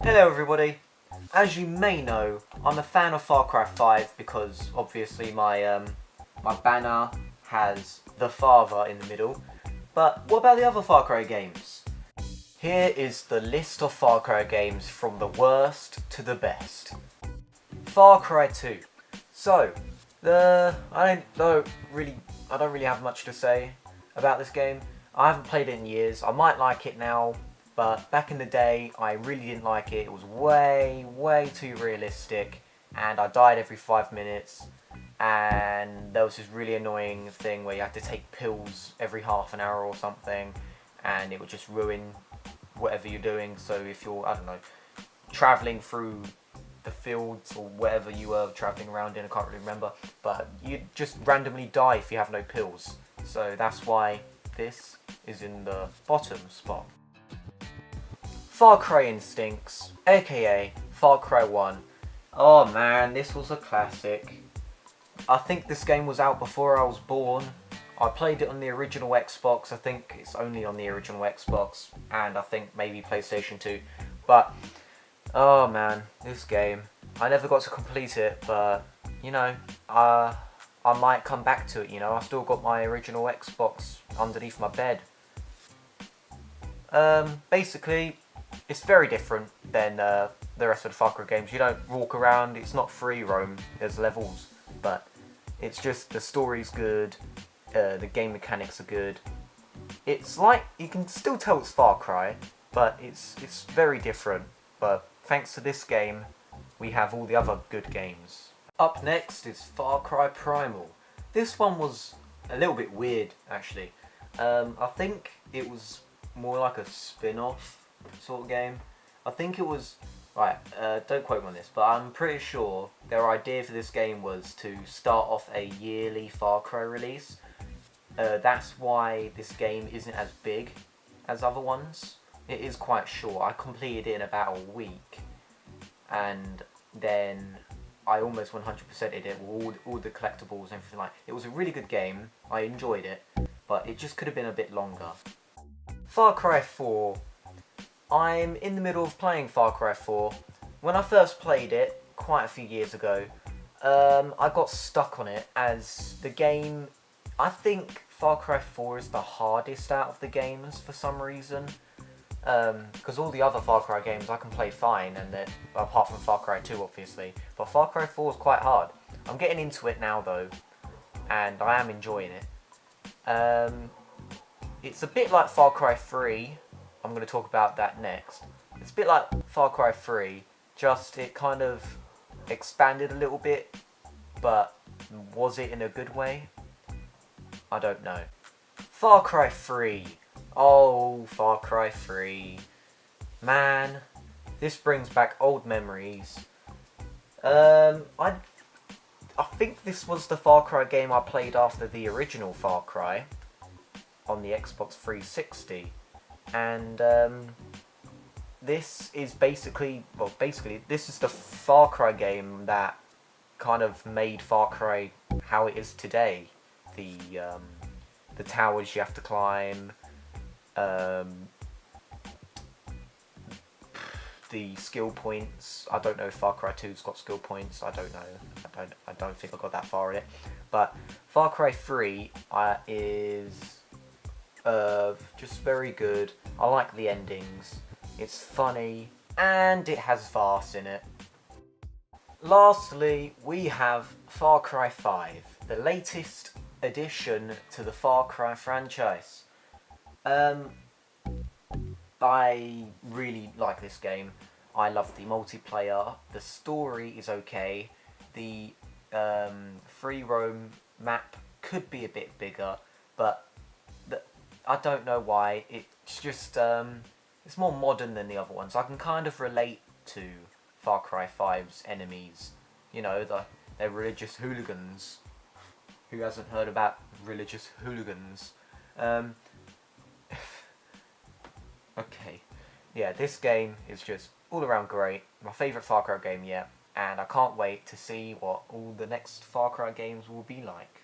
Hello everybody. As you may know, I'm a fan of Far Cry 5 because obviously my banner has the father in the middle. But what about the other Far Cry games? Here is the list of Far Cry games from the worst to the best. Far Cry 2. So, I don't really have much to say about this game. I haven't played it in years. I might like it now, but back in the day, I really didn't like it. It was way too realistic, and I died every 5 minutes. And there was this really annoying thing where you had to take pills every half an hour or something, and it would just ruin whatever you're doing. So if you're, I don't know, traveling through the fields or wherever you were traveling around in, I can't really remember, but you just randomly die if you have no pills. So that's why this is in the bottom spot. Far Cry Instincts, aka Far Cry 1. Oh man, this was a classic. I think this game was out before I was born. I played it on the original Xbox. I think it's only on the original Xbox, and I think maybe PlayStation 2. But, oh man, this game. I never got to complete it, but, you know, I might come back to it, you know. I still got my original Xbox underneath my bed. Basically, it's very different than the rest of the Far Cry games. You don't walk around, it's not free roam, there's levels, but it's just the story's good, the game mechanics are good. It's like, you can still tell it's Far Cry, but it's very different. But thanks to this game, we have all the other good games. Up next is Far Cry Primal. This one was a little bit weird, actually. I think it was more like a spin-off sort of game. I think it was, right, don't quote me on this, but I'm pretty sure their idea for this game was to start off a yearly Far Cry release. That's why this game isn't as big as other ones. It is quite short. I completed it in about a week, and then I almost 100%ed it with all the collectibles and everything like that. It was a really good game. I enjoyed it, but it just could have been a bit longer. Far Cry 4. I'm in the middle of playing Far Cry 4. When I first played it, quite a few years ago, I got stuck on it as the game... I think Far Cry 4 is the hardest out of the games for some reason. Because all the other Far Cry games I can play fine, and then apart from Far Cry 2 obviously. But Far Cry 4 is quite hard. I'm getting into it now though, and I am enjoying it. It's a bit like Far Cry 3. I'm going to talk about that next. It's a bit like Far Cry 3, just it kind of expanded a little bit, but was it in a good way? I don't know. Far Cry 3. Oh, Far Cry 3. Man, this brings back old memories. I think this was the Far Cry game I played after the original Far Cry on the Xbox 360. And this is basically this is the Far Cry game that kind of made Far Cry how it is today. The towers you have to climb, the skill points. I don't know if Far Cry 2's got skill points. I don't know. I don't think I got that far in it. But Far Cry 3 is just very good. I like the endings. It's funny, and it has Vars in it. Lastly, we have Far Cry 5, the latest addition to the Far Cry franchise. I really like this game. I love the multiplayer. The story is okay. The free roam map could be a bit bigger, but I don't know why. It's just it's more modern than the other ones. I can kind of relate to Far Cry 5's enemies. You know, they're religious hooligans. Who hasn't heard about religious hooligans? Okay. Yeah, this game is just all around great. My favourite Far Cry game yet. And I can't wait to see what all the next Far Cry games will be like.